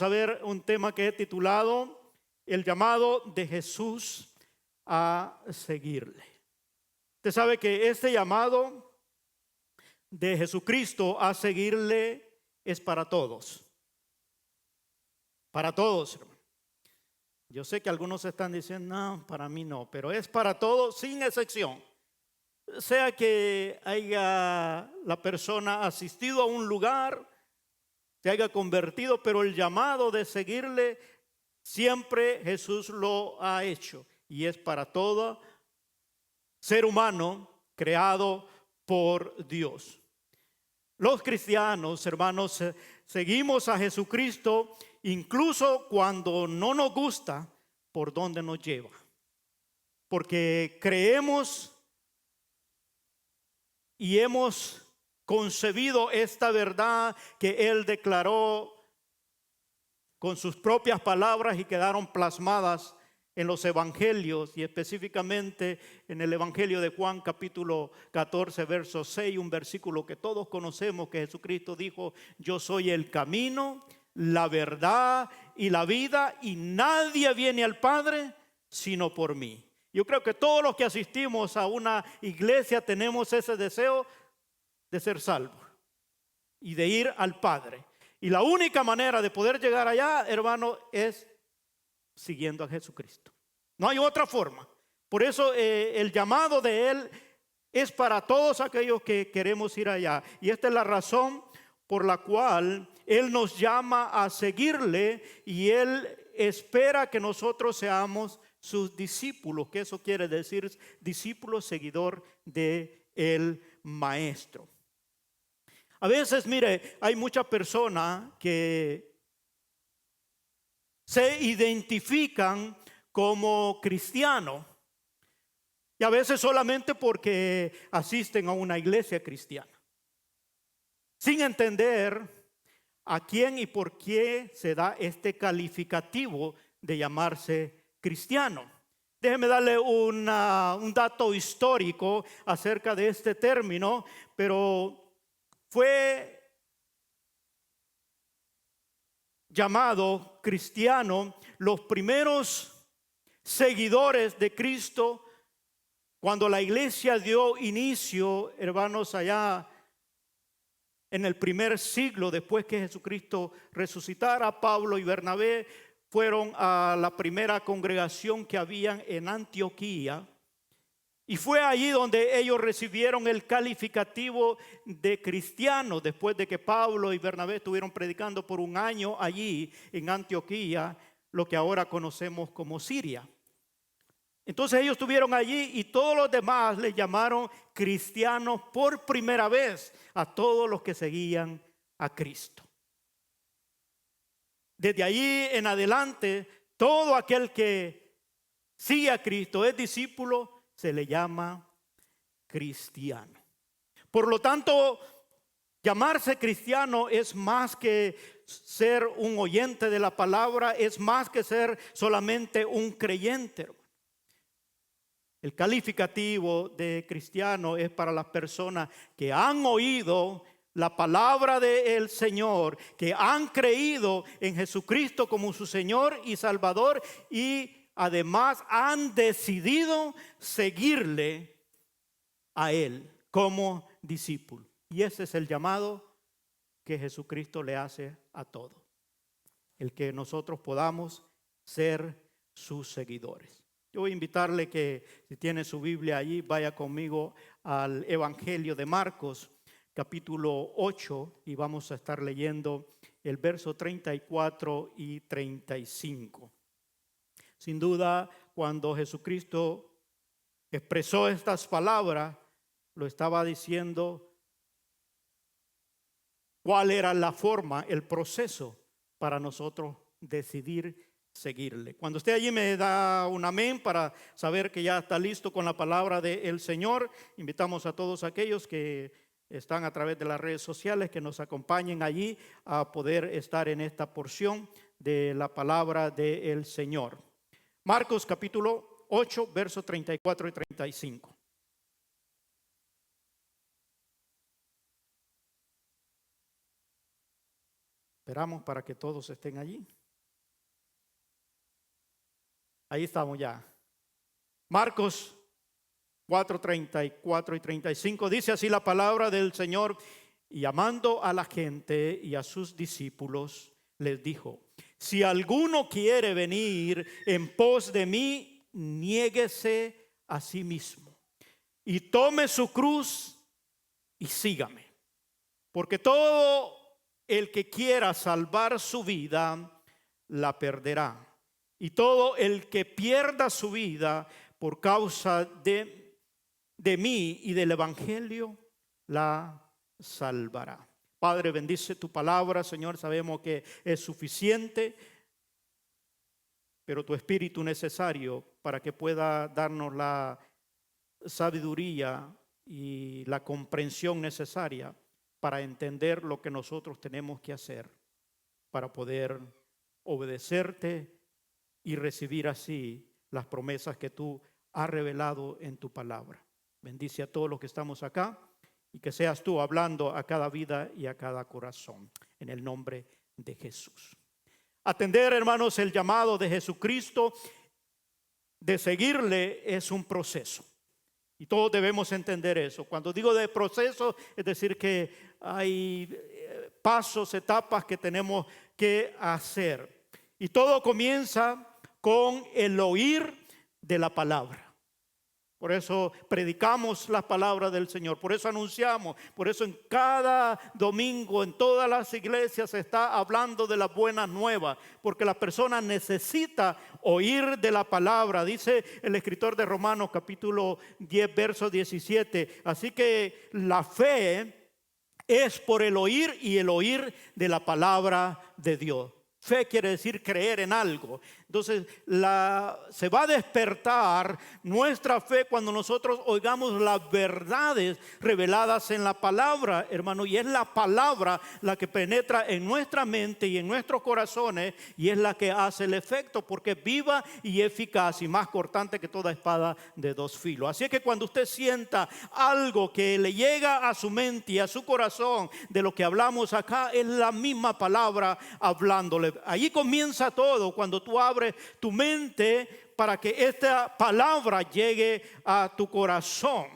a ver un tema que he titulado El llamado de Jesús a seguirle. Usted sabe que este llamado de Jesucristo a seguirle es para todos. Para todos, hermano. Yo sé que algunos están diciendo, no, para mí no, pero es para todos sin excepción. Sea que haya la persona asistido a un lugar, se haya convertido, pero el llamado de seguirle siempre Jesús lo ha hecho y es para todo ser humano creado por Dios. Los cristianos, hermanos, seguimos a Jesucristo incluso cuando no nos gusta por donde nos lleva, porque creemos y hemos concebido esta verdad que Él declaró con sus propias palabras y quedaron plasmadas en los evangelios y específicamente en el evangelio de Juan capítulo 14 verso 6, un versículo que todos conocemos, que Jesucristo dijo: yo soy el camino, la verdad y la vida, y nadie viene al Padre sino por mí. Yo creo que todos los que asistimos a una iglesia tenemos ese deseo de ser salvos y de ir al Padre. Y la única manera de poder llegar allá, hermano, es siguiendo a Jesucristo. No hay otra forma. Por eso el llamado de Él es para todos aquellos que queremos ir allá. Y esta es la razón por la cual Él nos llama a seguirle y Él espera que nosotros seamos sus discípulos, que eso quiere decir discípulo seguidor de el Maestro. A veces, mire, hay muchas personas que se identifican como cristianos y a veces solamente porque asisten a una iglesia cristiana, sin entender a quién y por qué se da este calificativo de llamarse cristiano. Déjeme darle un dato histórico acerca de este término, pero fue llamado cristiano los primeros seguidores de Cristo cuando la iglesia dio inicio, hermanos, allá en el primer siglo después que Jesucristo resucitara. Pablo y Bernabé fueron a la primera congregación que habían en Antioquía. Y fue allí donde ellos recibieron el calificativo de cristiano, después de que Pablo y Bernabé estuvieron predicando por un año allí en Antioquía, lo que ahora conocemos como Siria. Entonces ellos estuvieron allí y todos los demás les llamaron cristianos por primera vez a todos los que seguían a Cristo. Desde allí en adelante, todo aquel que sigue a Cristo, es discípulo, se le llama cristiano. Por lo tanto, llamarse cristiano es más que ser un oyente de la palabra, es más que ser solamente un creyente, hermano. El calificativo de cristiano es para las personas que han oído la palabra del Señor, que han creído en Jesucristo como su Señor y Salvador y además han decidido seguirle a Él como discípulo. Y ese es el llamado que Jesucristo le hace a todos. El que nosotros podamos ser sus seguidores. Yo voy a invitarle que si tiene su Biblia allí, vaya conmigo al Evangelio de Marcos, capítulo 8, y vamos a estar leyendo el verso 34 y 35. Sin duda, cuando Jesucristo expresó estas palabras, lo estaba diciendo cuál era la forma, el proceso para nosotros decidir seguirle. Cuando usted allí me da un amén para saber que ya está listo con la palabra del Señor, invitamos a todos aquellos que están a través de las redes sociales que nos acompañen allí a poder estar en esta porción de la palabra del Señor. Marcos capítulo 8, versos 34 y 35. Esperamos para que todos estén allí. Ahí estamos ya. Marcos 4:34 y 35 dice así la palabra del Señor: y llamando a la gente y a sus discípulos, les dijo: si alguno quiere venir en pos de mí, niéguese a sí mismo y tome su cruz y sígame. Porque todo el que quiera salvar su vida, la perderá. Y todo el que pierda su vida por causa de mí y del evangelio, la salvará. Padre, bendice tu palabra, Señor. Sabemos que es suficiente, pero tu espíritu necesario para que pueda darnos la sabiduría y la comprensión necesaria para entender lo que nosotros tenemos que hacer para poder obedecerte y recibir así las promesas que tú has revelado en tu palabra. Bendice a todos los que estamos acá y que seas tú hablando a cada vida y a cada corazón, en el nombre de Jesús. Atender, hermanos, el llamado de Jesucristo de seguirle es un proceso. Y todos debemos entender eso. Cuando digo de proceso, es decir que hay pasos, etapas que tenemos que hacer. Y todo comienza con el oír de la palabra. Por eso predicamos la palabra del Señor, por eso anunciamos, por eso en cada domingo, en todas las iglesias se está hablando de las buenas nuevas, porque la persona necesita oír de la palabra. Dice el escritor de Romanos capítulo 10, verso 17. Así que la fe es por el oír y el oír de la palabra de Dios. Fe quiere decir creer en algo. Entonces se va a despertar nuestra fe cuando nosotros oigamos las verdades reveladas en la palabra, hermano. Y es la palabra la que penetra en nuestra mente y en nuestros corazones, y es la que hace el efecto, porque es viva y eficaz y más cortante que toda espada de dos filos. Así es que cuando usted sienta algo que le llega a su mente y a su corazón de lo que hablamos acá, es la misma palabra hablándole. Allí comienza todo, cuando tú abres tu mente para que esta palabra llegue a tu corazón.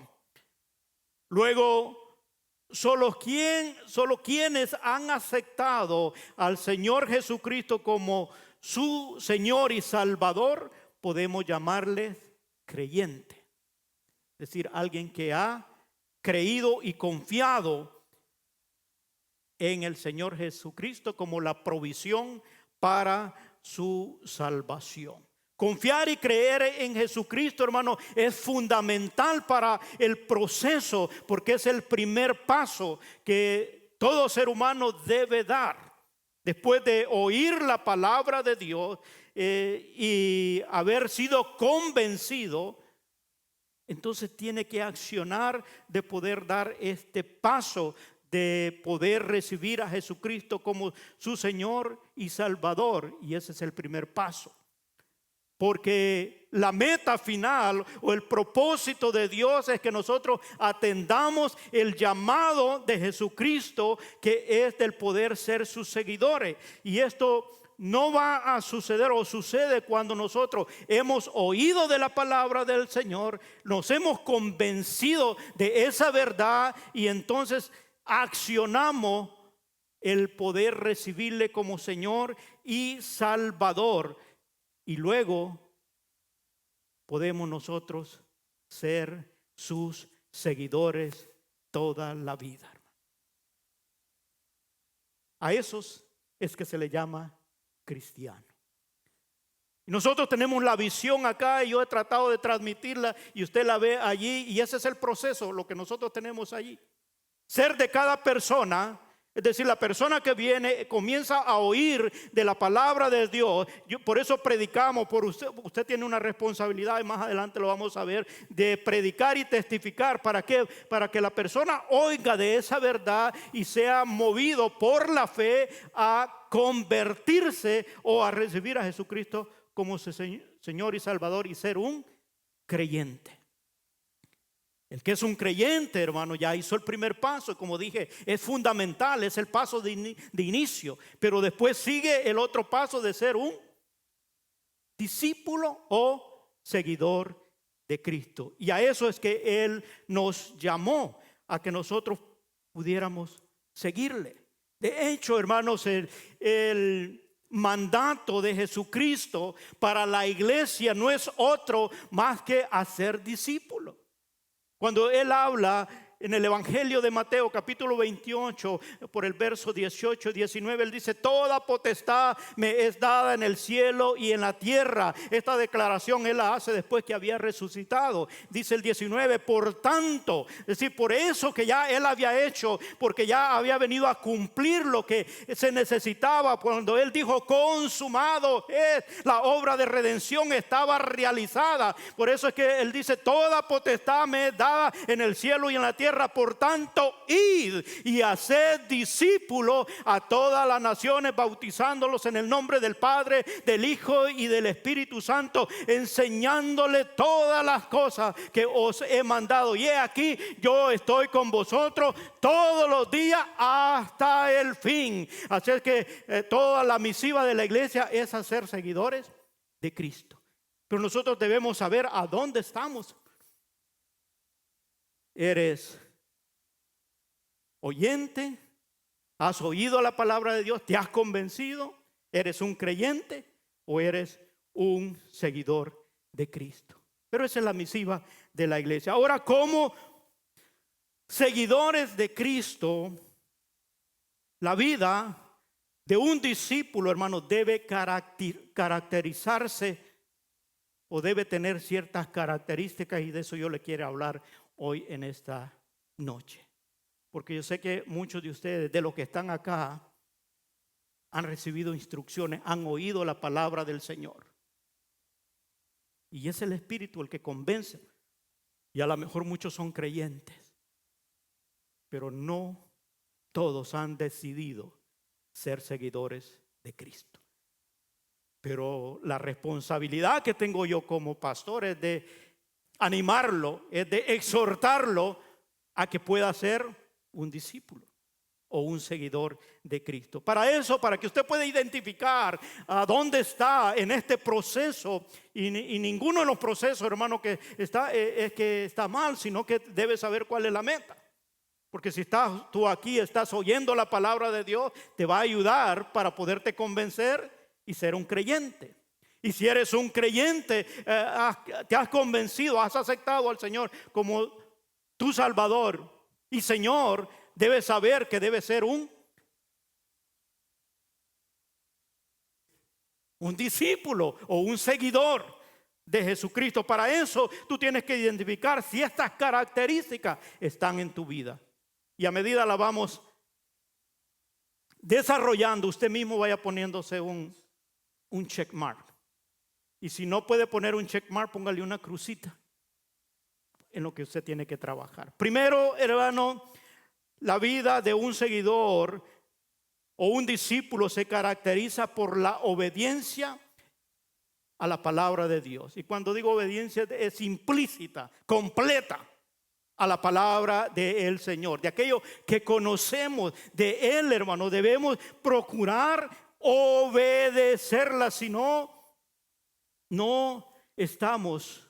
Luego, solo quienes han aceptado al Señor Jesucristo como su Señor y Salvador, podemos llamarles creyente. Es decir, alguien que ha creído y confiado en el Señor Jesucristo como la provisión para su salvación. Confiar y creer en Jesucristo, hermano, es fundamental para el proceso, porque es el primer paso que todo ser humano debe dar. Después de oír la palabra de Dios y haber sido convencido, entonces tiene que accionar de poder dar este paso de poder recibir a Jesucristo como su Señor y Salvador. Y ese es el primer paso. Porque la meta final o el propósito de Dios es que nosotros atendamos el llamado de Jesucristo, que es del poder ser sus seguidores. Y esto no va a suceder, o sucede cuando nosotros hemos oído de la palabra del Señor, nos hemos convencido de esa verdad y entonces accionamos el poder recibirle como Señor y Salvador, y luego podemos nosotros ser sus seguidores toda la vida. A esos es que se le llama cristiano. Y nosotros tenemos la visión acá, y yo he tratado de transmitirla y usted la ve allí, y ese es el proceso, lo que nosotros tenemos allí. Ser de cada persona, es decir, la persona que viene comienza a oír de la palabra de Dios. Por eso predicamos, por usted tiene una responsabilidad, y más adelante lo vamos a ver, de predicar y testificar. ¿Para qué? Para que la persona oiga de esa verdad y sea movido por la fe a convertirse o a recibir a Jesucristo como su Señor y Salvador y ser un creyente. El que es un creyente, hermano, ya hizo el primer paso. Como dije, es fundamental, es el paso de inicio. Pero después sigue el otro paso de ser un discípulo o seguidor de Cristo. Y a eso es que Él nos llamó, a que nosotros pudiéramos seguirle. De hecho, hermanos, el mandato de Jesucristo para la iglesia no es otro más que hacer discípulos. Cuando Él habla en el Evangelio de Mateo capítulo 28 por el verso 18 y 19, Él dice: toda potestad me es dada en el cielo y en la tierra. Esta declaración Él la hace después que había resucitado. Dice el 19: por tanto, es decir, por eso que ya Él había hecho, porque ya había venido a cumplir lo que se necesitaba. Cuando Él dijo consumado es, la obra de redención estaba realizada. Por eso es que Él dice: toda potestad me es dada en el cielo y en la tierra. Por tanto, id y haced discípulos a todas las naciones, bautizándolos en el nombre del Padre, del Hijo y del Espíritu Santo, enseñándoles todas las cosas que os he mandado. Y he aquí, yo estoy con vosotros todos los días hasta el fin. Así es que toda la misiva de la iglesia es hacer seguidores de Cristo. Pero nosotros debemos saber a dónde estamos. ¿Eres oyente? ¿Has oído la palabra de Dios? ¿Te has convencido? ¿Eres un creyente o eres un seguidor de Cristo? Pero esa es la misiva de la iglesia. Ahora, como seguidores de Cristo, la vida de un discípulo, hermano, debe caracterizarse o debe tener ciertas características, y de eso yo le quiero hablar hoy en esta noche. Porque yo sé que muchos de ustedes, de los que están acá, han recibido instrucciones, han oído la palabra del Señor. Y es el Espíritu el que convence. Y a lo mejor muchos son creyentes, pero no todos han decidido ser seguidores de Cristo. Pero la responsabilidad que tengo yo como pastor es de animarlo, es de exhortarlo a que pueda ser un discípulo o un seguidor de Cristo. Para eso, para que usted pueda identificar a dónde está en este proceso, y ninguno de los procesos, hermano, que está es que está mal, sino que debe saber cuál es la meta. Porque si estás tú aquí, estás oyendo la palabra de Dios, te va a ayudar para poderte convencer y ser un creyente. Y si eres un creyente, te has convencido, has aceptado al Señor como tu Salvador y Señor, debes saber que debes ser un discípulo o un seguidor de Jesucristo. Para eso tú tienes que identificar si estas características están en tu vida. Y a medida la vamos desarrollando, usted mismo vaya poniéndose un check mark. Y si no puede poner un check mark, póngale una crucita en lo que usted tiene que trabajar. Primero, hermano, la vida de un seguidor o un discípulo se caracteriza por la obediencia a la palabra de Dios. Y cuando digo obediencia, es implícita, completa a la palabra del Señor. De aquello que conocemos de Él, hermano, debemos procurar obedecerla. Si no, no estamos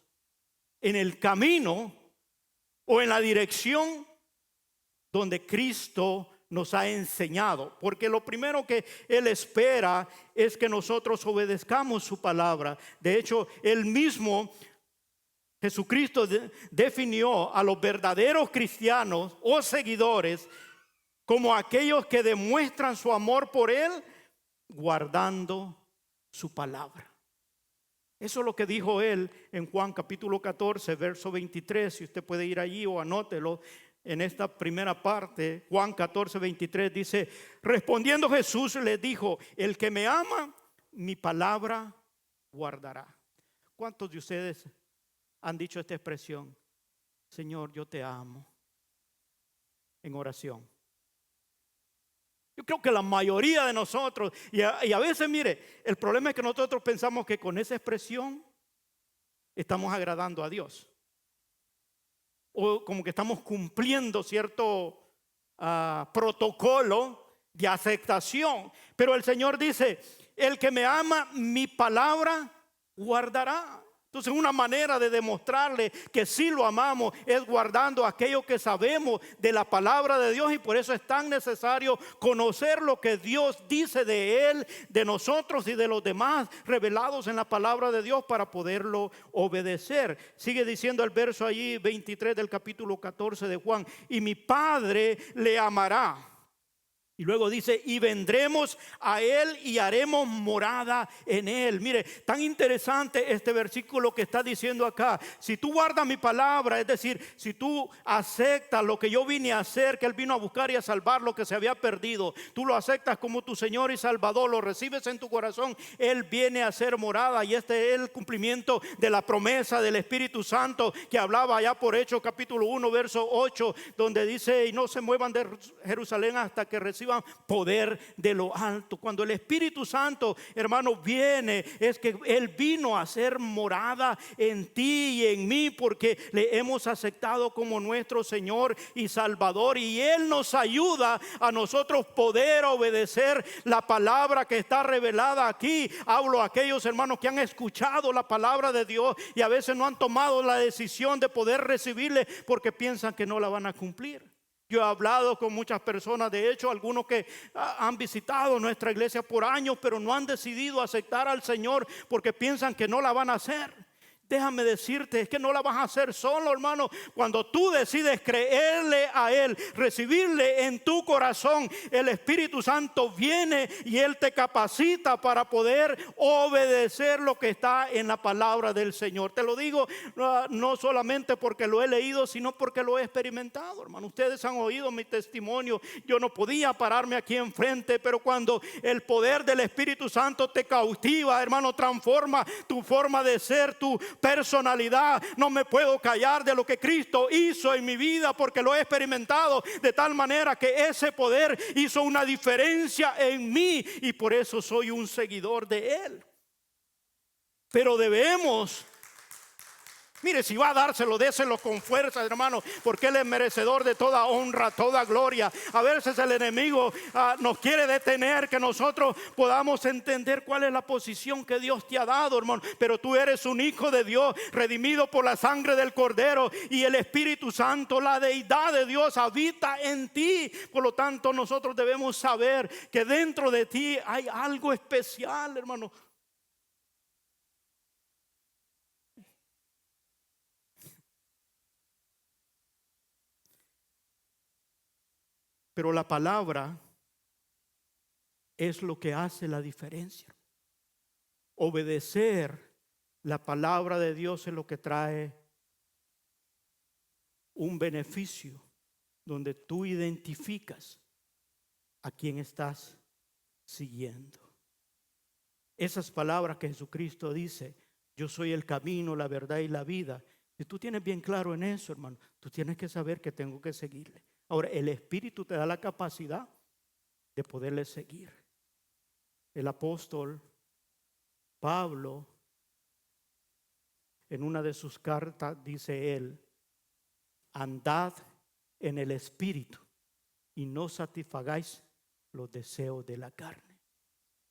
en el camino o en la dirección donde Cristo nos ha enseñado. Porque lo primero que Él espera es que nosotros obedezcamos su palabra. De hecho, Él mismo, Jesucristo, definió a los verdaderos cristianos o seguidores como aquellos que demuestran su amor por Él guardando su palabra. Eso es lo que dijo Él en Juan capítulo 14, verso 23. Si usted puede ir allí o anótelo en esta primera parte. Juan 14, 23 dice: respondiendo Jesús les dijo: el que me ama, mi palabra guardará. ¿Cuántos de ustedes han dicho esta expresión? Señor, yo te amo, en oración. Yo creo que la mayoría de nosotros, y a veces, mire, el problema es que nosotros pensamos que con esa expresión estamos agradando a Dios. o como que estamos cumpliendo cierto protocolo de aceptación. Pero el Señor dice, el que me ama, mi palabra guardará. Entonces una manera de demostrarle que sí lo amamos es guardando aquello que sabemos de la palabra de Dios, y por eso es tan necesario conocer lo que Dios dice de Él, de nosotros y de los demás revelados en la palabra de Dios para poderlo obedecer. Sigue diciendo el verso allí 23 del capítulo 14 de Juan, y mi Padre le amará. Y luego dice, y vendremos a Él y haremos morada en Él. Mire, tan interesante este versículo que está diciendo acá. Si tú guardas mi palabra, es decir, si tú aceptas lo que yo vine a hacer, que Él vino a buscar y a salvar lo que se había perdido, tú lo aceptas como tu Señor y Salvador, lo recibes en tu corazón, Él viene a hacer morada. Y este es el cumplimiento de la promesa del Espíritu Santo que hablaba allá por Hechos capítulo 1 verso 8, donde dice, y no se muevan de Jerusalén hasta que reciban poder de lo alto. Cuando el Espíritu Santo, hermano, viene, es que Él vino a hacer morada en ti y en mí, porque le hemos aceptado como nuestro Señor y Salvador, y Él nos ayuda a nosotros poder obedecer la palabra que está revelada aquí. Hablo a aquellos hermanos que han escuchado la palabra de Dios y a veces no han tomado la decisión de poder recibirle porque piensan que no la van a cumplir. Yo he hablado con muchas personas, de hecho algunos que han visitado nuestra iglesia por años, pero no han decidido aceptar al Señor porque piensan que no la van a hacer. Déjame decirte, es que no la vas a hacer solo, hermano. Cuando tú decides creerle a Él, recibirle en tu corazón, el Espíritu Santo viene y Él te capacita para poder obedecer lo que está en la palabra del Señor. Te lo digo no solamente porque lo he leído, sino porque lo he experimentado, hermano. Ustedes han oído mi testimonio. Yo no podía pararme aquí enfrente, pero cuando el poder del Espíritu Santo te cautiva, hermano, transforma tu forma de ser, tu personalidad. No me puedo callar de lo que Cristo hizo en mi vida, porque lo he experimentado de tal manera que ese poder hizo una diferencia en mí, y por eso soy un seguidor de Él. Pero debemos, mire, si va a dárselo, déselo con fuerza, hermano, porque Él es merecedor de toda honra, toda gloria. A veces el enemigo nos quiere detener, que nosotros podamos entender cuál es la posición que Dios te ha dado, hermano. Pero tú eres un hijo de Dios, redimido por la sangre del Cordero, y el Espíritu Santo, la deidad de Dios, habita en ti. Por lo tanto, nosotros debemos saber que dentro de ti hay algo especial, hermano. Pero la palabra es lo que hace la diferencia. Obedecer la palabra de Dios es lo que trae un beneficio, donde tú identificas a quién estás siguiendo. Esas palabras que Jesucristo dice, yo soy el camino, la verdad y la vida. Si tú tienes bien claro en eso, hermano, tú tienes que saber que tengo que seguirle. Ahora, el Espíritu te da la capacidad de poderle seguir. El apóstol Pablo, en una de sus cartas, dice él, andad en el Espíritu y no satisfagáis los deseos de la carne.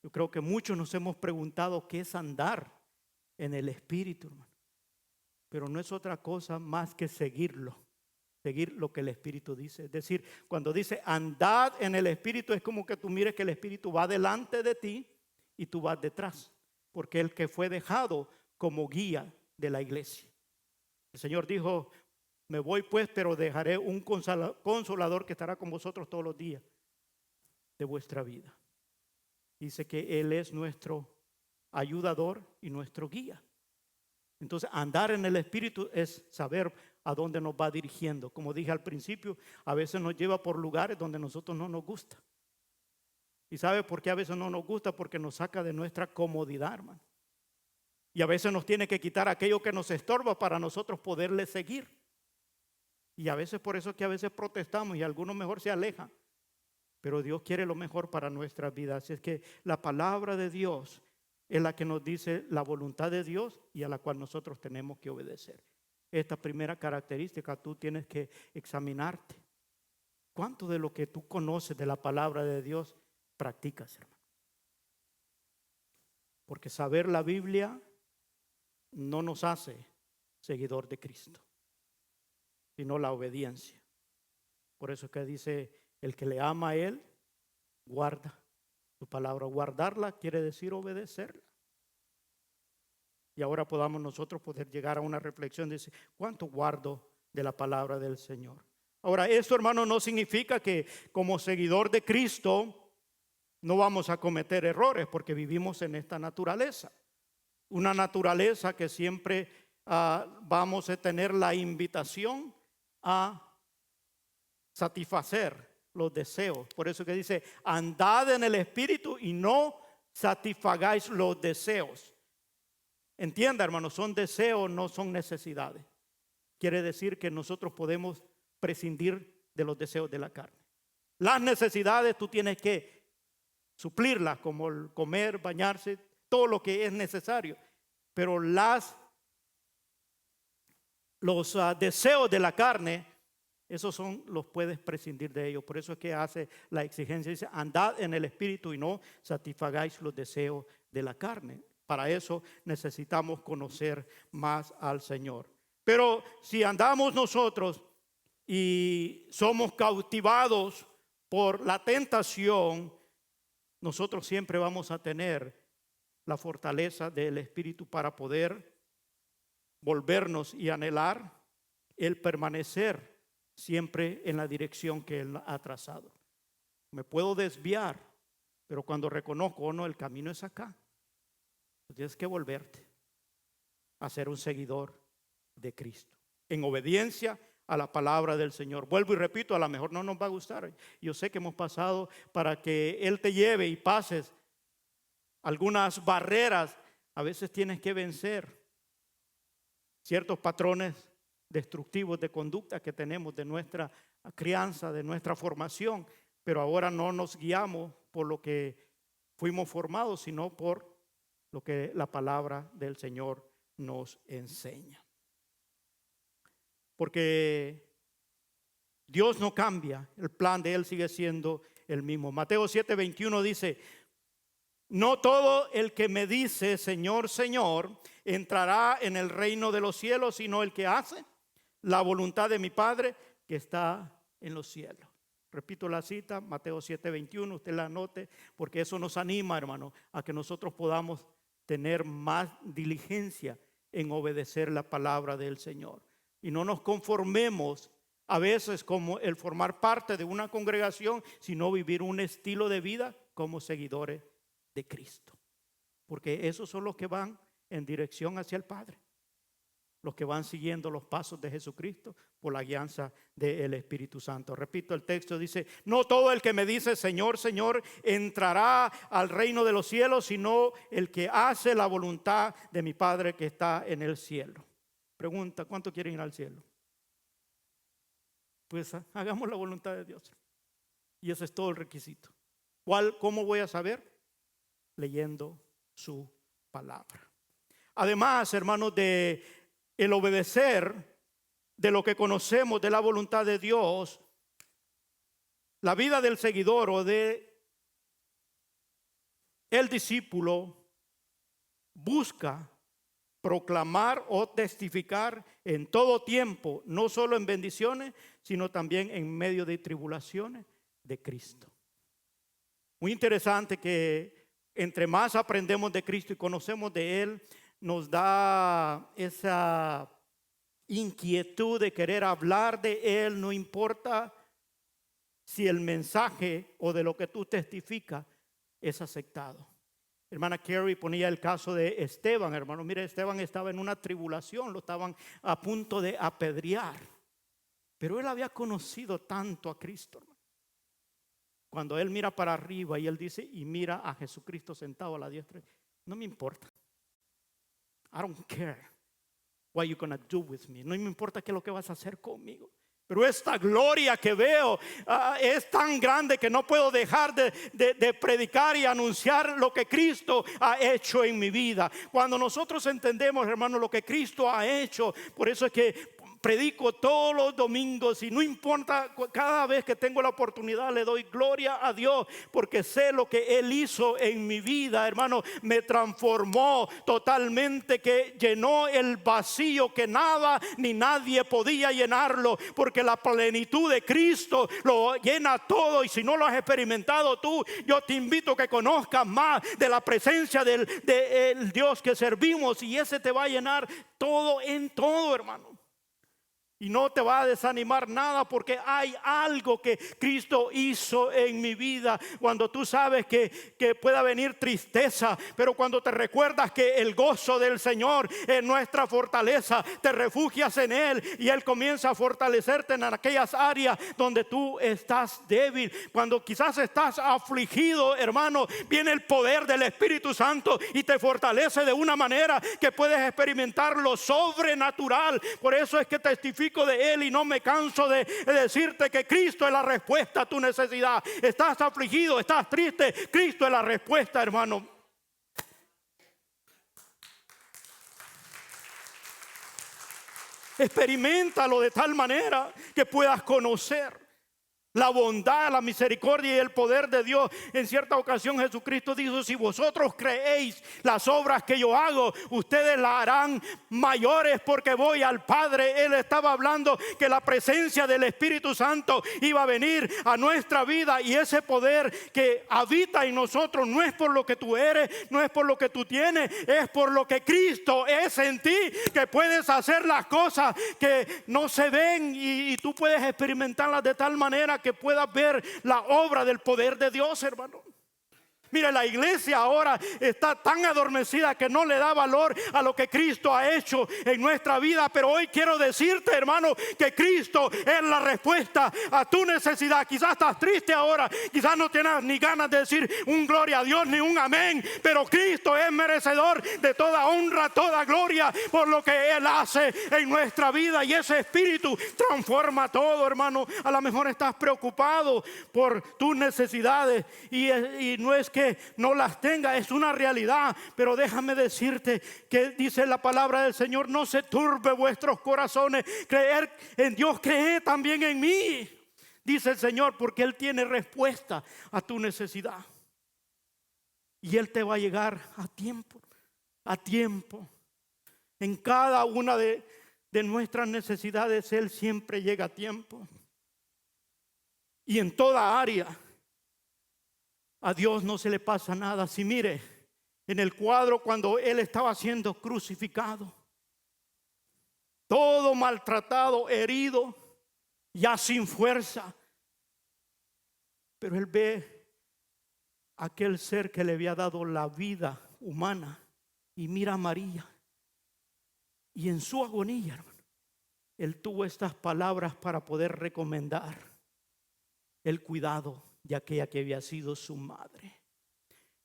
Yo creo que muchos nos hemos preguntado qué es andar en el Espíritu, hermano. Pero no es otra cosa más que seguirlo. Seguir lo que el Espíritu dice. Es decir, cuando dice andad en el Espíritu, es como que tú mires que el Espíritu va delante de ti y tú vas detrás, porque el que fue dejado como guía de la iglesia. El Señor dijo, me voy pues, pero dejaré un consolador que estará con vosotros todos los días de vuestra vida. Dice que Él es nuestro ayudador y nuestro guía. Entonces, andar en el Espíritu es saber a dónde nos va dirigiendo. Como dije al principio, a veces nos lleva por lugares donde a nosotros no nos gusta. ¿Y sabe por qué a veces no nos gusta? Porque nos saca de nuestra comodidad, hermano. Y a veces nos tiene que quitar aquello que nos estorba para nosotros poderle seguir. Y a veces por eso es que a veces protestamos y algunos mejor se alejan. Pero Dios quiere lo mejor para nuestras vidas. Así es que la palabra de Dios es la que nos dice la voluntad de Dios y a la cual nosotros tenemos que obedecer. esta primera característica, tú tienes que examinarte. ¿Cuánto de lo que tú conoces de la palabra de Dios practicas, hermano? Porque saber la Biblia no nos hace seguidor de Cristo, sino la obediencia. Por eso es que dice, el que le ama a Él, guarda su palabra. Guardarla quiere decir obedecerla. Y ahora podamos nosotros poder llegar a una reflexión de decir, ¿cuánto guardo de la palabra del Señor? Ahora, esto, hermano, no significa que como seguidor de Cristo no vamos a cometer errores, porque vivimos en esta naturaleza. Una naturaleza que siempre vamos a tener la invitación a satisfacer los deseos. Por eso que dice, andad en el Espíritu y no satisfagáis los deseos. Entienda, hermano, son deseos, no son necesidades. Quiere decir que nosotros podemos prescindir de los deseos de la carne. Las necesidades tú tienes que suplirlas, como el comer, bañarse, todo lo que es necesario. Pero los deseos de la carne, esos los puedes prescindir de ellos. Por eso es que hace la exigencia, dice, andad en el Espíritu y no satisfagáis los deseos de la carne. Para eso necesitamos conocer más al Señor. Pero si andamos nosotros y somos cautivados por la tentación, nosotros siempre vamos a tener la fortaleza del Espíritu para poder volvernos y anhelar el permanecer siempre en la dirección que Él ha trazado. Me puedo desviar, pero cuando reconozco, oh no, el camino es acá, tienes que volverte a ser un seguidor de Cristo, en obediencia a la palabra del Señor. Vuelvo y repito, a lo mejor no nos va a gustar. Yo sé que hemos pasado para que Él te lleve y pases algunas barreras. A veces tienes que vencer ciertos patrones destructivos de conducta que tenemos de nuestra crianza, de nuestra formación, pero ahora no nos guiamos por lo que fuimos formados, sino por lo que la palabra del Señor nos enseña. Porque Dios no cambia, el plan de Él sigue siendo el mismo. Mateo 7:21 dice, no todo el que me dice Señor, Señor, entrará en el reino de los cielos, sino el que hace la voluntad de mi Padre que está en los cielos. Repito la cita, Mateo 7:21, usted la anote, porque eso nos anima, hermano, a que nosotros podamos tener más diligencia en obedecer la palabra del Señor. Y no nos conformemos a veces como el formar parte de una congregación, sino vivir un estilo de vida como seguidores de Cristo. Porque esos son los que van en dirección hacia el Padre. Los que van siguiendo los pasos de Jesucristo por la guianza del Espíritu Santo. Repito el texto, dice, no todo el que me dice Señor, Señor, entrará al reino de los cielos, sino el que hace la voluntad de mi Padre que está en el cielo. Pregunta, ¿cuánto quieren ir al cielo? Pues hagamos la voluntad de Dios. Y ese es todo el requisito. ¿Cómo voy a saber? Leyendo su palabra. Además, hermanos, de el obedecer de lo que conocemos de la voluntad de Dios, la vida del seguidor o de el discípulo busca proclamar o testificar en todo tiempo, no solo en bendiciones, sino también en medio de tribulaciones de Cristo. Muy interesante que entre más aprendemos de Cristo y conocemos de Él, nos da esa inquietud de querer hablar de Él, no importa si el mensaje o de lo que tú testificas es aceptado. Hermana Carrie ponía el caso de Esteban, hermano. Mire, Esteban estaba en una tribulación, lo estaban a punto de apedrear. Pero él había conocido tanto a Cristo, hermano. Cuando él mira para arriba y él dice, y mira a Jesucristo sentado a la diestra, no me importa. I don't care what you're going to do with me. No me importa qué es lo que vas a hacer conmigo. Pero esta gloria que veo es tan grande que no puedo dejar de predicar y anunciar lo que Cristo ha hecho en mi vida. Cuando nosotros entendemos, hermano, lo que Cristo ha hecho, por eso es que predico todos los domingos y no importa, cada vez que tengo la oportunidad le doy gloria a Dios, porque sé lo que Él hizo en mi vida, hermano. Me transformó totalmente, que llenó el vacío que nada ni nadie podía llenarlo, porque la plenitud de Cristo lo llena todo. Y si no lo has experimentado tú, yo te invito a que conozcas más de la presencia del Dios que servimos, y ese te va a llenar todo en todo, hermano. Y no te va a desanimar nada, porque hay algo que Cristo hizo en mi vida. Cuando tú sabes que pueda venir tristeza, pero cuando te recuerdas que el gozo del Señor es nuestra fortaleza, te refugias en Él y Él comienza a fortalecerte en aquellas áreas donde tú estás débil. Cuando quizás estás afligido, hermano, viene el poder del Espíritu Santo y te fortalece de una manera que puedes experimentar lo sobrenatural. Por eso es que testifico de Él y no me canso de decirte que Cristo es la respuesta a tu necesidad. Estás afligido, estás triste, Cristo es la respuesta, hermano. Experiméntalo de tal manera que puedas conocer la bondad, la misericordia y el poder de Dios. En cierta ocasión Jesucristo dijo: si vosotros creéis las obras que yo hago, ustedes las harán mayores, porque voy al Padre. Él estaba hablando que la presencia del Espíritu Santo iba a venir a nuestra vida, y ese poder que habita en nosotros no es por lo que tú eres, no es por lo que tú tienes, es por lo que Cristo es en ti, que puedes hacer las cosas que no se ven, y tú puedes experimentarlas de tal manera que puedas ver la obra del poder de Dios, hermano. Mira, la iglesia ahora está tan adormecida que no le da valor a lo que Cristo ha hecho en nuestra vida. Pero hoy quiero decirte, hermano, que Cristo es la respuesta a tu necesidad. Quizás estás triste ahora, quizás no tienes ni ganas de decir un gloria a Dios ni un amén, pero Cristo es merecedor de toda honra, toda gloria por lo que Él hace en nuestra vida. Y ese Espíritu transforma todo, hermano. A lo mejor estás preocupado por tus necesidades y no es que no las tenga, es una realidad. Pero déjame decirte que dice la palabra del Señor: no se turbe vuestros corazones, creer en Dios, creed también en mí, dice el Señor, porque Él tiene respuesta a tu necesidad, y Él te va a llegar a tiempo, a tiempo. En cada una de nuestras necesidades Él siempre llega a tiempo, y en toda área a Dios no se le pasa nada. Si mire, en el cuadro cuando Él estaba siendo crucificado, todo maltratado, herido, ya sin fuerza, pero Él ve a aquel ser que le había dado la vida humana, y mira a María, y en su agonía, hermano, Él tuvo estas palabras para poder recomendar el cuidado de aquella que había sido su madre.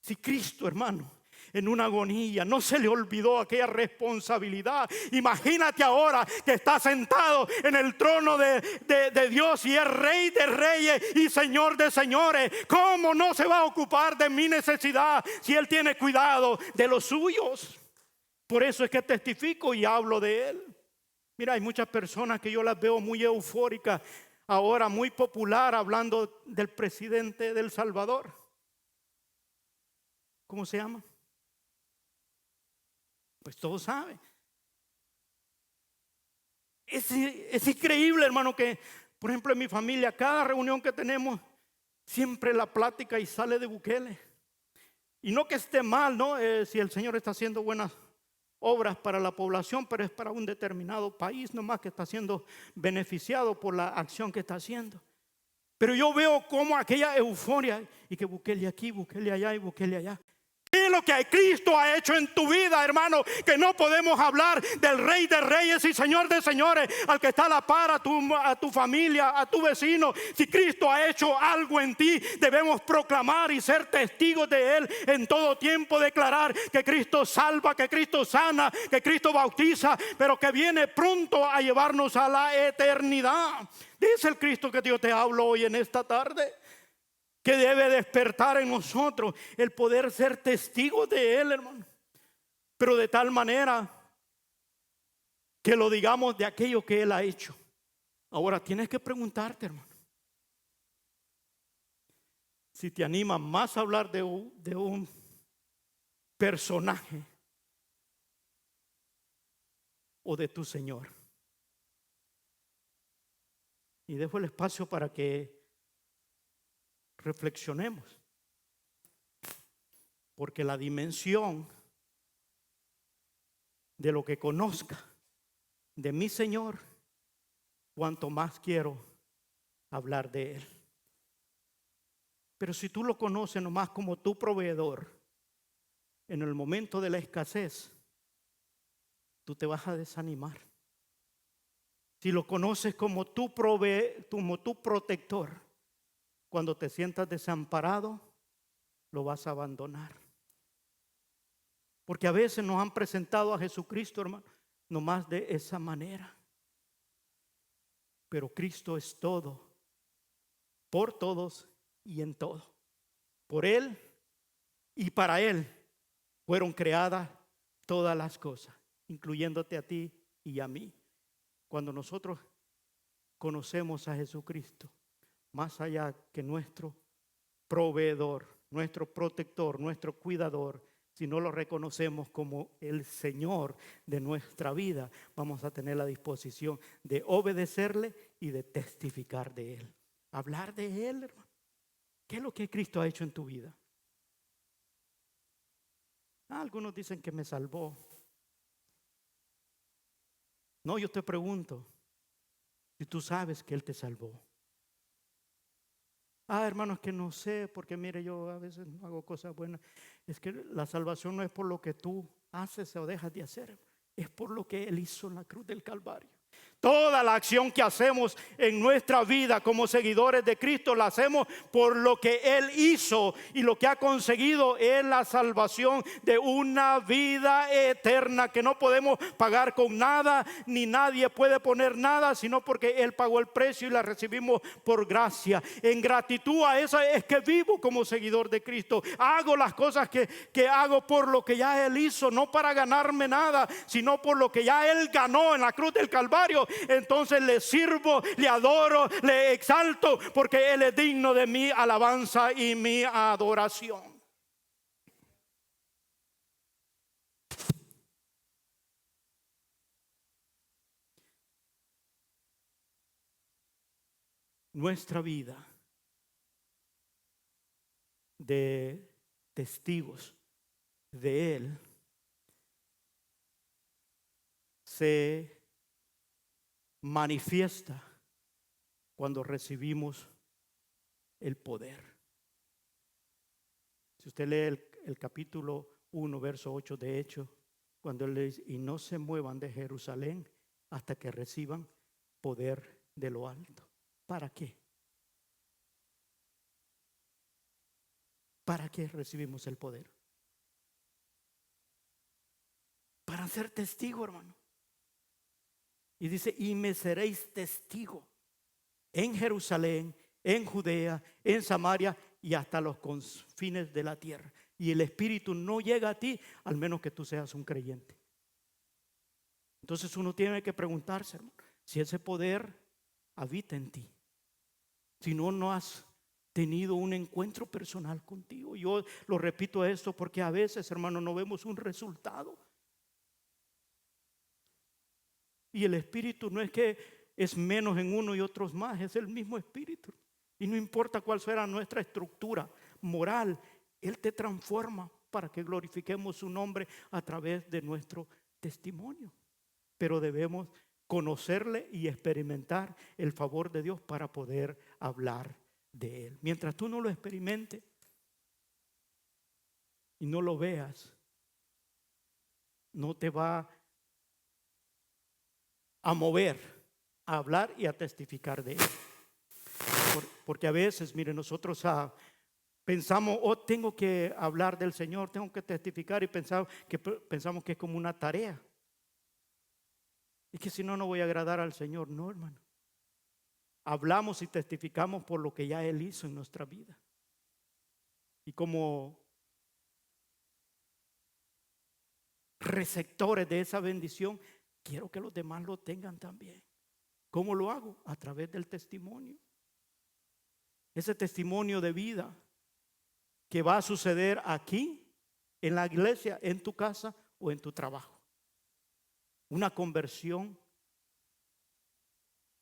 Si Cristo, hermano, en una agonía no se le olvidó aquella responsabilidad, imagínate ahora que está sentado en el trono de Dios y es Rey de reyes y Señor de señores. ¿Cómo no se va a ocupar de mi necesidad si Él tiene cuidado de los suyos? Por eso es que testifico y hablo de Él. Mira, hay muchas personas que yo las veo muy eufóricas ahora, muy popular, hablando del presidente de El Salvador. ¿Cómo se llama? Pues todos saben. Es increíble, hermano, que por ejemplo en mi familia, cada reunión que tenemos, siempre la plática y sale de Bukele. Y no que esté mal, ¿no? Si el Señor está haciendo buenas obras para la población, pero es para un determinado país nomás que está siendo beneficiado por la acción que está haciendo. Pero yo veo como aquella euforia, y que Bukele aquí, Bukele allá y Bukele allá. ¿Qué es lo que Cristo ha hecho en tu vida, hermano? Que no podemos hablar del Rey de Reyes y Señor de Señores, al que está a la par, a tu familia, a tu vecino. Si Cristo ha hecho algo en ti, debemos proclamar y ser testigos de Él en todo tiempo. Declarar que Cristo salva, que Cristo sana, que Cristo bautiza, pero que viene pronto a llevarnos a la eternidad. Dice el Cristo que Dios te habla hoy en esta tarde, que debe despertar en nosotros el poder ser testigos de Él, hermano. Pero de tal manera que lo digamos de aquello que Él ha hecho. Ahora tienes que preguntarte, hermano, si te anima más a hablar de un personaje o de tu Señor. Y dejo el espacio para que reflexionemos, porque la dimensión de lo que conozca de mi Señor, cuanto más quiero hablar de Él. Pero si tú lo conoces nomás como tu proveedor, en el momento de la escasez, tú te vas a desanimar. Si lo conoces como tu protector, cuando te sientas desamparado, lo vas a abandonar. Porque a veces nos han presentado a Jesucristo, hermano, nomás de esa manera. Pero Cristo es todo, por todos y en todo. Por Él y para Él fueron creadas todas las cosas, incluyéndote a ti y a mí. Cuando nosotros conocemos a Jesucristo, más allá que nuestro proveedor, nuestro protector, nuestro cuidador, si no lo reconocemos como el Señor de nuestra vida, vamos a tener la disposición de obedecerle y de testificar de Él. Hablar de Él, hermano. ¿Qué es lo que Cristo ha hecho en tu vida? Algunos dicen que me salvó. No, yo te pregunto si tú sabes que Él te salvó. Hermanos, que no sé, porque mire, yo a veces no hago cosas buenas. Es que la salvación no es por lo que tú haces o dejas de hacer, es por lo que Él hizo en la cruz del Calvario. Toda la acción que hacemos en nuestra vida como seguidores de Cristo la hacemos por lo que Él hizo, y lo que ha conseguido es la salvación de una vida eterna que no podemos pagar con nada, ni nadie puede poner nada, sino porque Él pagó el precio y la recibimos por gracia. En gratitud a eso es que vivo como seguidor de Cristo. Hago las cosas que hago por lo que ya Él hizo, no para ganarme nada, sino por lo que ya Él ganó en la cruz del Calvario. Entonces le sirvo, le adoro, le exalto, porque Él es digno de mi alabanza y mi adoración. Nuestra vida de testigos de Él se manifiesta cuando recibimos el poder. Si usted lee el capítulo 1, verso 8 de Hechos, cuando Él le dice: y no se muevan de Jerusalén hasta que reciban poder de lo alto. ¿Para qué? ¿Para qué recibimos el poder? Para ser testigo, hermano. Y dice: y me seréis testigo en Jerusalén, en Judea, en Samaria y hasta los confines de la tierra. Y el Espíritu no llega a ti al menos que tú seas un creyente. Entonces uno tiene que preguntarse, hermano, si ese poder habita en ti. Si no has tenido un encuentro personal contigo. Yo lo repito esto porque a veces, hermano, no vemos un resultado. Y el Espíritu no es que es menos en uno y otros más, es el mismo Espíritu. Y no importa cuál sea nuestra estructura moral, Él te transforma para que glorifiquemos su nombre a través de nuestro testimonio. Pero debemos conocerle y experimentar el favor de Dios para poder hablar de Él. Mientras tú no lo experimentes, y no lo veas, no te va a mover a hablar y a testificar de él. Porque a veces, mire, nosotros pensamos, tengo que hablar del Señor, tengo que testificar, y pensamos que es como una tarea. Y que si no, no voy a agradar al Señor. No, hermano. Hablamos y testificamos por lo que ya Él hizo en nuestra vida. Y como receptores de esa bendición, quiero que los demás lo tengan también. ¿Cómo lo hago? A través del testimonio. Ese testimonio de vida que va a suceder aquí, en la iglesia, en tu casa o en tu trabajo. Una conversión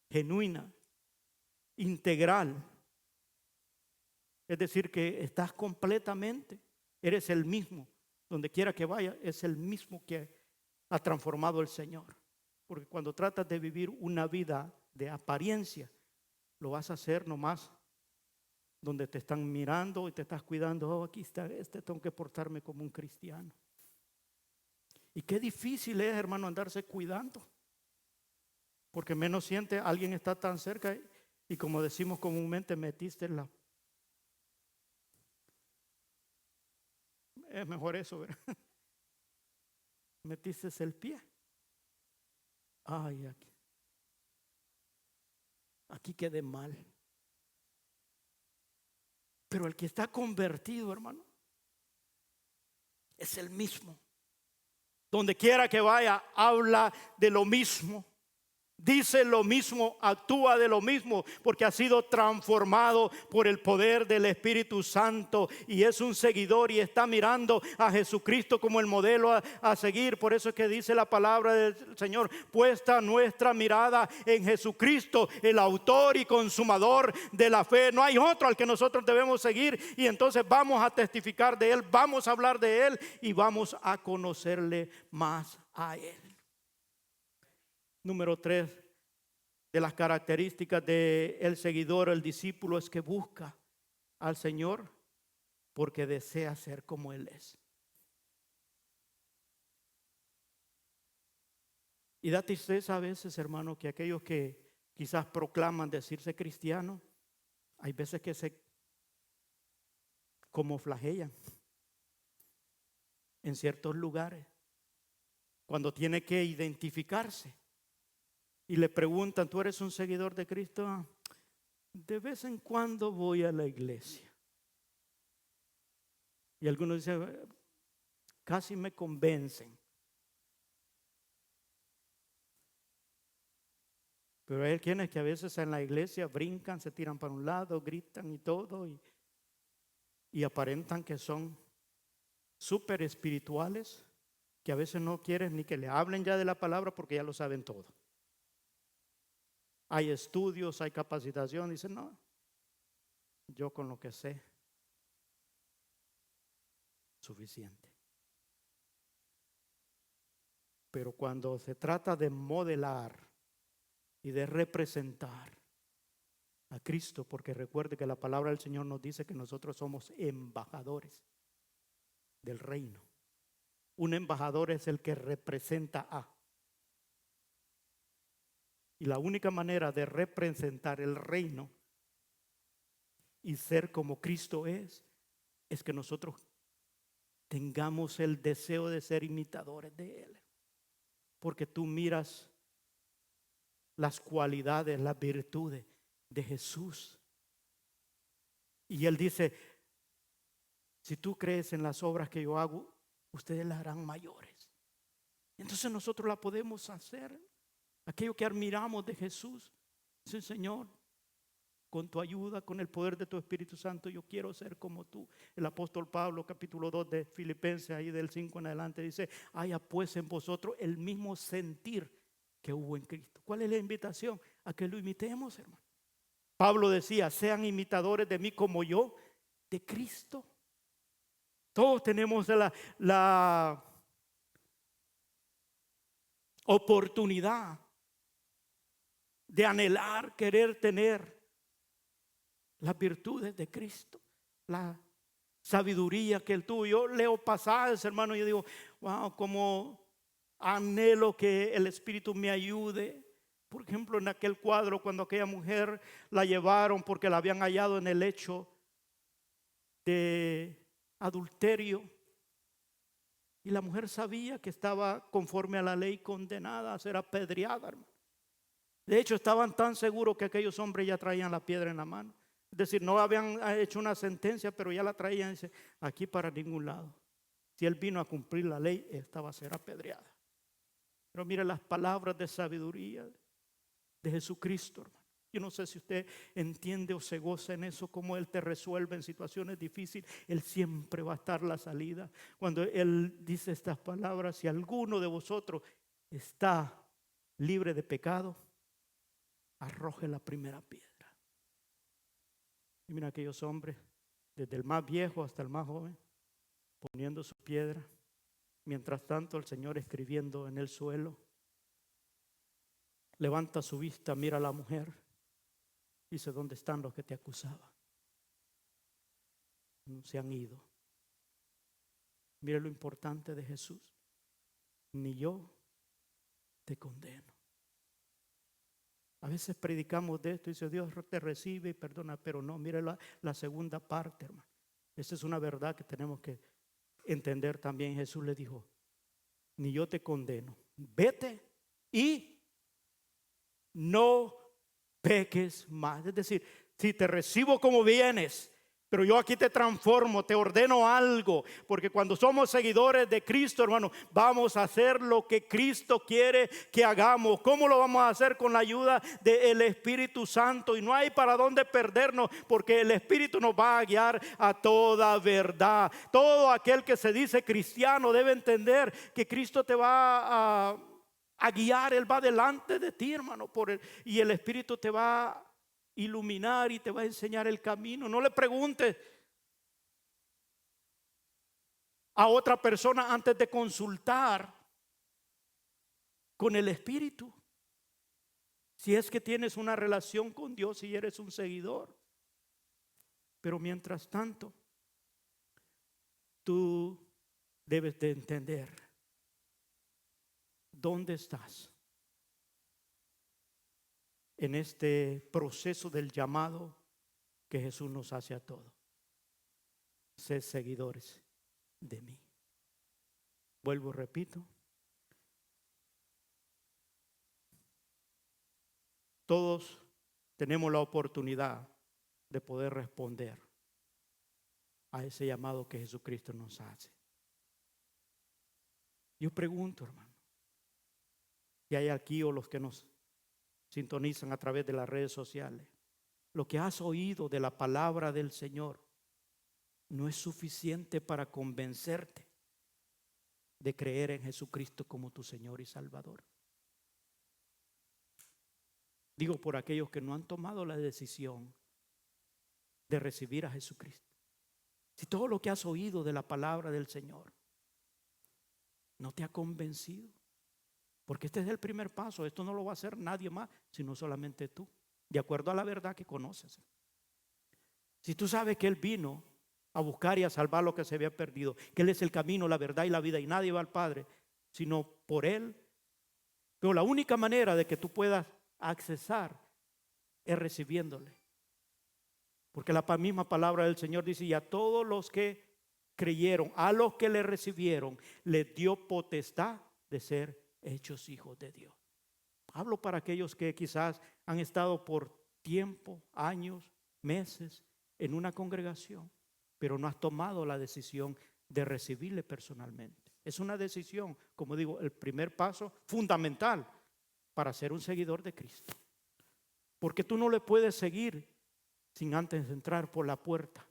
genuina, integral. Es decir, que estás completamente, eres el mismo. Donde quiera que vaya, es el mismo que ha transformado el Señor. Porque cuando tratas de vivir una vida de apariencia, lo vas a hacer nomás donde te están mirando y te estás cuidando. Oh, aquí está tengo que portarme como un cristiano. Y qué difícil es, hermano, andarse cuidando. Porque menos siente, alguien está tan cerca y, como decimos comúnmente, metiste la... Es mejor eso, ¿verdad? Metiste el pie. Ay, aquí quedé mal. Pero el que está convertido, hermano, es el mismo. Donde quiera que vaya, habla de lo mismo. Dice lo mismo, actúa de lo mismo, porque ha sido transformado por el poder del Espíritu Santo y es un seguidor y está mirando a Jesucristo como el modelo a seguir. Por eso es que dice la palabra del Señor: puesta nuestra mirada en Jesucristo, el autor y consumador de la fe. No hay otro al que nosotros debemos seguir, y entonces vamos a testificar de Él, vamos a hablar de Él y vamos a conocerle más a Él. Número 3 de las características del seguidor, el discípulo, es que busca al Señor porque desea ser como Él es. Y da tristeza a veces, hermano, que aquellos que quizás proclaman decirse cristianos, hay veces que se como flagelan en ciertos lugares cuando tiene que identificarse. Y le preguntan: ¿tú eres un seguidor de Cristo? De vez en cuando voy a la iglesia. Y algunos dicen: casi me convencen. Pero hay quienes que a veces en la iglesia brincan, se tiran para un lado, gritan y todo, y aparentan que son súper espirituales, que a veces no quieren ni que le hablen ya de la palabra porque ya lo saben todo. Hay estudios, hay capacitación. Dicen: no, yo con lo que sé, suficiente. Pero cuando se trata de modelar y de representar a Cristo, porque recuerde que la palabra del Señor nos dice que nosotros somos embajadores del reino. Un embajador es el que representa a. Y la única manera de representar el reino y ser como Cristo es que nosotros tengamos el deseo de ser imitadores de Él. Porque tú miras las cualidades, las virtudes de Jesús. Y Él dice: si tú crees en las obras que yo hago, ustedes las harán mayores. Entonces nosotros la podemos hacer. Aquello que admiramos de Jesús, dice: Señor, con tu ayuda, con el poder de tu Espíritu Santo, yo quiero ser como tú. El apóstol Pablo, capítulo 2 de Filipenses, ahí del 5 en adelante, dice: haya pues en vosotros el mismo sentir que hubo en Cristo. ¿Cuál es la invitación? A que lo imitemos, hermano. Pablo decía: sean imitadores de mí como yo de Cristo. Todos tenemos la oportunidad de anhelar, querer tener las virtudes de Cristo, la sabiduría que él tuvo. Yo leo pasajes, hermano, y yo digo, wow, como anhelo que el Espíritu me ayude. Por ejemplo, en aquel cuadro, cuando aquella mujer la llevaron porque la habían hallado en el hecho de adulterio, y la mujer sabía que estaba conforme a la ley condenada a ser apedreada, hermano. De hecho, estaban tan seguros que aquellos hombres ya traían la piedra en la mano. Es decir, no habían hecho una sentencia, pero ya la traían y dice, aquí para ningún lado. Si él vino a cumplir la ley, esta va a ser apedreada. Pero mire las palabras de sabiduría de Jesucristo, hermano. Yo no sé si usted entiende o se goza en eso, cómo Él te resuelve en situaciones difíciles. Él siempre va a estar la salida. Cuando Él dice estas palabras, si alguno de vosotros está libre de pecado, arroje la primera piedra. Y mira aquellos hombres, desde el más viejo hasta el más joven, poniendo su piedra. Mientras tanto, el Señor escribiendo en el suelo. Levanta su vista, mira a la mujer. Dice, ¿dónde están los que te acusaban? No se han ido. Mire lo importante de Jesús. Ni yo te condeno. A veces predicamos de esto y dice, Dios te recibe y perdona, pero no, mire la segunda parte, hermano. Esa es una verdad que tenemos que entender también. Jesús le dijo, ni yo te condeno. Vete y no peques más. Es decir, si te recibo como vienes, pero yo aquí te transformo, te ordeno algo, porque cuando somos seguidores de Cristo, hermano, vamos a hacer lo que Cristo quiere que hagamos. ¿Cómo lo vamos a hacer? Con la ayuda del Espíritu Santo, y no hay para dónde perdernos, porque el Espíritu nos va a guiar a toda verdad. Todo aquel que se dice cristiano debe entender que Cristo te va a guiar. Él va delante de ti, hermano, y el Espíritu te va a iluminar y te va a enseñar el camino. No le preguntes a otra persona antes de consultar con el Espíritu, si es que tienes una relación con Dios y eres un seguidor. Pero mientras tanto, tú debes de entender dónde estás en este proceso del llamado que Jesús nos hace a todos. Sed seguidores de mí. Vuelvo, repito. Todos tenemos la oportunidad de poder responder a ese llamado que Jesucristo nos hace. Yo pregunto, hermano, si hay aquí o los que nos sintonizan a través de las redes sociales, lo que has oído de la palabra del Señor no es suficiente para convencerte de creer en Jesucristo como tu Señor y Salvador. Digo por aquellos que no han tomado la decisión de recibir a Jesucristo. Si todo lo que has oído de la palabra del Señor no te ha convencido, porque este es el primer paso. Esto no lo va a hacer nadie más, sino solamente tú, de acuerdo a la verdad que conoces. Si tú sabes que Él vino a buscar y a salvar lo que se había perdido, que Él es el camino, la verdad y la vida, y nadie va al Padre sino por Él. Pero la única manera de que tú puedas accesar es recibiéndole, porque la misma palabra del Señor dice, y a todos los que creyeron, a los que le recibieron, les dio potestad de ser hechos hijos de Dios. Hablo para aquellos que quizás han estado por tiempo, años, meses en una congregación, pero no has tomado la decisión de recibirle personalmente. Es una decisión, como digo, el primer paso fundamental para ser un seguidor de Cristo. Porque tú no le puedes seguir sin antes entrar por la puerta,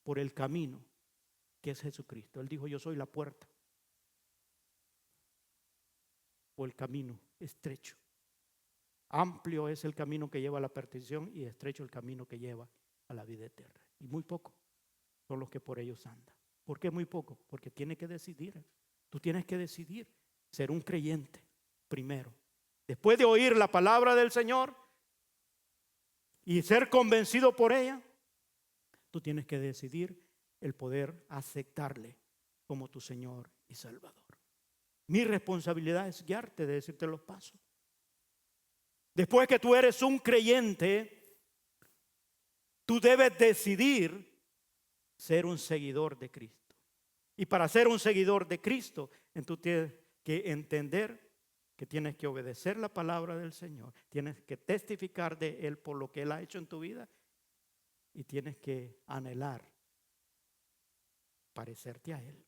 por el camino que es Jesucristo. Él dijo, yo soy la puerta, o el camino estrecho. Amplio es el camino que lleva a la perdición y estrecho el camino que lleva a la vida eterna. Y muy pocos son los que por ellos andan. ¿Por qué muy poco? Porque tienes que decidir. Tú tienes que decidir ser un creyente primero. Después de oír la palabra del Señor y ser convencido por ella, tú tienes que decidir el poder aceptarle como tu Señor y Salvador. Mi responsabilidad es guiarte, de decirte los pasos. Después que tú eres un creyente, tú debes decidir ser un seguidor de Cristo. Y para ser un seguidor de Cristo, tú tienes que entender que tienes que obedecer la palabra del Señor, tienes que testificar de Él por lo que Él ha hecho en tu vida y tienes que anhelar parecerte a Él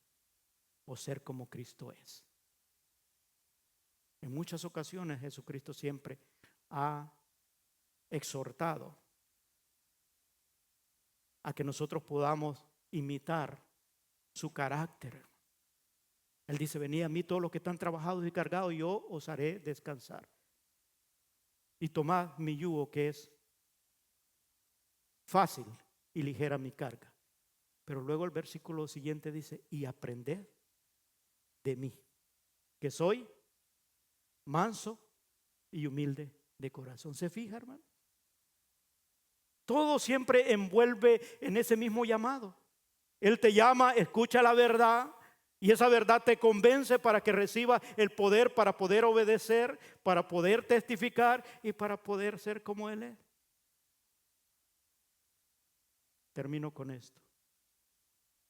o ser como Cristo es. En muchas ocasiones Jesucristo siempre ha exhortado a que nosotros podamos imitar su carácter. Él dice: venid a mí todos los que están trabajados y cargados, y yo os haré descansar. Y tomad mi yugo, que es fácil y ligera mi carga. Pero luego el versículo siguiente dice: y aprended de mí, que soy manso y humilde de corazón. ¿Se fija, hermano? Todo siempre envuelve en ese mismo llamado. Él te llama, escucha la verdad, y esa verdad te convence para que recibas el poder para poder obedecer, para poder testificar y para poder ser como Él es. Termino con esto.